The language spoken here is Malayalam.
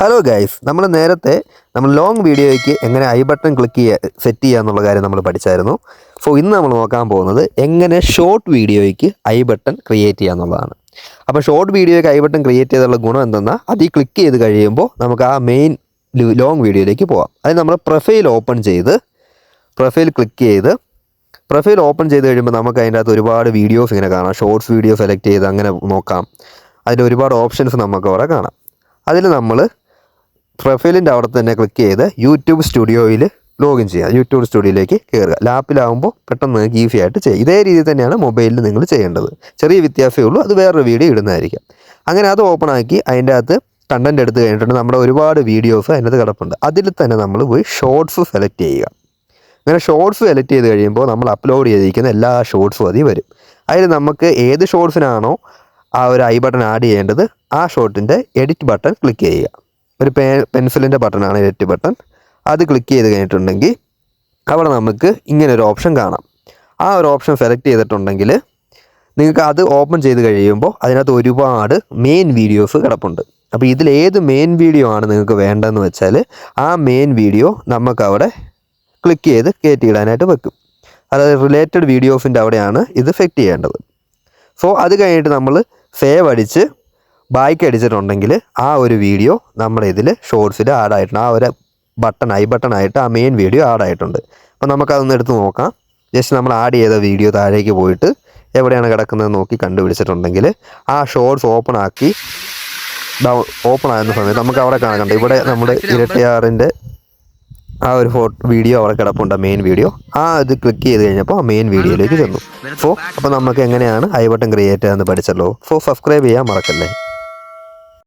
ഹലോ ഗൈസ്, നമ്മൾ ലോങ് വീഡിയോയ്ക്ക് എങ്ങനെ ഐ ബട്ടൺ ക്ലിക്ക് സെറ്റ് ചെയ്യുക എന്നുള്ള കാര്യം നമ്മൾ പഠിച്ചായിരുന്നു. ഇന്ന് നമ്മൾ നോക്കാൻ പോകുന്നത് എങ്ങനെ ഷോർട്ട് വീഡിയോയ്ക്ക് ഐ ബട്ടൺ ക്രിയേറ്റ് ചെയ്യുക എന്നുള്ളതാണ്. അപ്പോൾ ഷോർട്ട് വീഡിയോയ്ക്ക് ഐ ബട്ടൺ ക്രിയേറ്റ് ചെയ്തുള്ള ഗുണം എന്തെന്നാൽ അതിൽ ക്ലിക്ക് ചെയ്ത് കഴിയുമ്പോൾ നമുക്ക് ആ മെയിൻ ലോങ് വീഡിയോയിലേക്ക് പോകാം. അതിന് നമ്മൾ പ്രൊഫൈൽ ക്ലിക്ക് ചെയ്ത് പ്രൊഫൈൽ ഓപ്പൺ ചെയ്ത് കഴിയുമ്പോൾ നമുക്ക് അതിൻ്റെ അകത്ത് ഒരുപാട് വീഡിയോസ് ഇങ്ങനെ കാണാം. ഷോർട്സ് വീഡിയോ സെലക്ട് ചെയ്ത് അങ്ങനെ നോക്കാം. അതിൻ്റെ ഒരുപാട് ഓപ്ഷൻസ് നമുക്ക് അവിടെ കാണാം. അതിൽ നമ്മൾ പ്രൊഫൈലിൻ്റെ അവിടെ തന്നെ ക്ലിക്ക് ചെയ്ത് യൂട്യൂബ് സ്റ്റുഡിയോയിൽ ലോഗിൻ ചെയ്യുക. യൂട്യൂബ് സ്റ്റുഡിയോയിലേക്ക് കയറുക. ലാപ്പിലാവുമ്പോൾ പെട്ടെന്ന് നിങ്ങൾക്ക് ഈസി ആയിട്ട് ചെയ്യുക. ഇതേ രീതി തന്നെയാണ് മൊബൈലിൽ നിങ്ങൾ ചെയ്യേണ്ടത്. ചെറിയ വ്യത്യാസമേ ഉള്ളൂ, അത് വേറൊരു വീഡിയോ ഇടുന്നതായിരിക്കും. അങ്ങനെ അത് ഓപ്പൺ ആക്കി അതിൻ്റെ അകത്ത് കണ്ടൻറ്റ് എടുത്ത് കഴിഞ്ഞിട്ടുണ്ട് നമ്മുടെ ഒരുപാട് വീഡിയോസ് അതിനകത്ത് കിടപ്പുണ്ട്. അതിൽ തന്നെ നമ്മൾ പോയി ഷോർട്സ് സെലക്ട് ചെയ്യുക. അങ്ങനെ ഷോർട്സ് സെലക്ട് ചെയ്ത് കഴിയുമ്പോൾ നമ്മൾ അപ്ലോഡ് ചെയ്തിരിക്കുന്ന എല്ലാ ഷോർട്സും അതിൽ വരും. അതിൽ നമുക്ക് ഏത് ഷോർട്സിനാണോ ആ ഒരു ഐ ബട്ടൺ ആഡ് ചെയ്യേണ്ടത് ആ ഷോർട്ടിൻ്റെ എഡിറ്റ് ബട്ടൺ ക്ലിക്ക് ചെയ്യുക. ഒരു പെൻസിലിൻ്റെ ബട്ടണാണ് എഡിറ്റ് ബട്ടൺ. അത് ക്ലിക്ക് ചെയ്ത് കഴിഞ്ഞിട്ടുണ്ടെങ്കിൽ അവിടെ നമുക്ക് ഇങ്ങനൊരു ഓപ്ഷൻ കാണാം. ആ ഒരു ഓപ്ഷൻ സെലക്ട് ചെയ്തിട്ടുണ്ടെങ്കിൽ നിങ്ങൾക്ക് അത് ഓപ്പൺ ചെയ്ത് കഴിയുമ്പോൾ അതിനകത്ത് ഒരുപാട് മെയിൻ വീഡിയോസ് കിടപ്പുണ്ട്. അപ്പോൾ ഇതിലേത് മെയിൻ വീഡിയോ ആണ് നിങ്ങൾക്ക് വേണ്ടതെന്ന് വെച്ചാൽ ആ മെയിൻ വീഡിയോ നമുക്കവിടെ ക്ലിക്ക് ചെയ്ത് കയറ്റിയിടാനായിട്ട് വെക്കും. അതായത് റിലേറ്റഡ് വീഡിയോസിൻ്റെ അവിടെയാണ് ഇത് സെറ്റ് ചെയ്യേണ്ടത്. അത് കഴിഞ്ഞിട്ട് നമ്മൾ സേവ് അടിച്ച് ബാക്ക് അടിച്ചിട്ടുണ്ടെങ്കിൽ ആ ഒരു വീഡിയോ നമ്മുടെ ഇതിൽ ഷോർട്സിൽ ആഡായിട്ടുണ്ട്. ആ ഒരു ഐ ബട്ടൺ ആയിട്ട് ആ മെയിൻ വീഡിയോ ആഡായിട്ടുണ്ട്. അപ്പോൾ നമുക്കതൊന്ന് എടുത്ത് നോക്കാം. ജസ്റ്റ് നമ്മൾ ആഡ് ചെയ്ത വീഡിയോ താഴേക്ക് പോയിട്ട് എവിടെയാണ് കിടക്കുന്നത് നോക്കി കണ്ടുപിടിച്ചിട്ടുണ്ടെങ്കിൽ ആ ഷോർട്സ് ഓപ്പൺ ആകുന്ന സമയത്ത് നമുക്ക് അവിടെ കാണുന്നുണ്ട്. ഇവിടെ നമ്മുടെ ഇരട്ടയാറിൻ്റെ ആ ഒരു വീഡിയോ അവിടെ കിടപ്പുണ്ട്, മെയിൻ വീഡിയോ. ഇത് ക്ലിക്ക് ചെയ്ത് കഴിഞ്ഞപ്പോൾ ആ മെയിൻ വീഡിയോയിലേക്ക് ചെന്നു. അപ്പോൾ നമുക്ക് എങ്ങനെയാണ് ഐ ബട്ടൺ ക്രിയേറ്റ് ചെയ്യാമെന്ന് പഠിച്ചല്ലോ. സബ്സ്ക്രൈബ് ചെയ്യാൻ മറക്കല്ലേ.